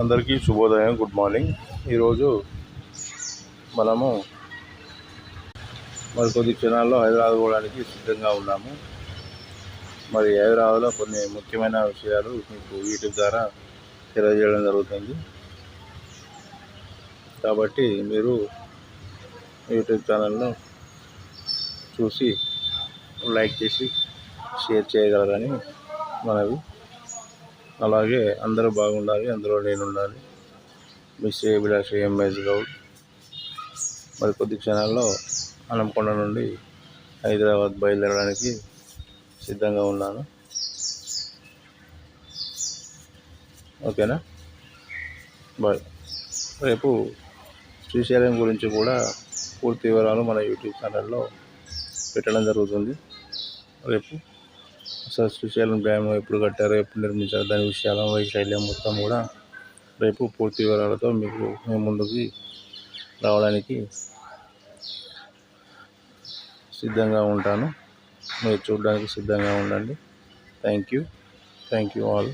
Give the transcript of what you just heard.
అందరికీ శుభోదయం, good morning. ఈరోజు మనము మరికొద్ది క్షణాల్లో హైదరాబాద్ పోవడానికి సిద్ధంగా ఉన్నాము. మరి హైదరాబాద్లో కొన్ని ముఖ్యమైన విషయాలు మీకు యూట్యూబ్ ద్వారా తెలియజేయడం జరుగుతుంది. కాబట్టి మీరు యూట్యూబ్ ఛానల్ను చూసి లైక్ చేసి షేర్ చేయగలరని మనవి. అలాగే అందరూ బాగుండాలి, అందులో నేను ఉండాలి. మీ శ్రేయభిలాషి ఎంఎస్ గౌడ్. మరి కొద్ది క్షణాల్లో హన్మకొండ నుండి హైదరాబాద్ బయలుదేరడానికి సిద్ధంగా ఉన్నాను. ఓకేనా, బాయ్. రేపు శ్రీశైలం గురించి కూడా పూర్తి వివరాలు మన యూట్యూబ్ ఛానల్లో పెట్టడం జరుగుతుంది. రేపు అసలు శ్రీశైలం డ్యామ్ ఎప్పుడు కట్టారో, ఎప్పుడు నిర్మించారో, దాని విషయాల వైశైల్యం మొత్తం కూడా రేపు పూర్తి వివరాలతో మీకు మేము ముందుకి రావడానికి సిద్ధంగా ఉంటాను. మీరు చూడడానికి సిద్ధంగా ఉండండి. Thank you all.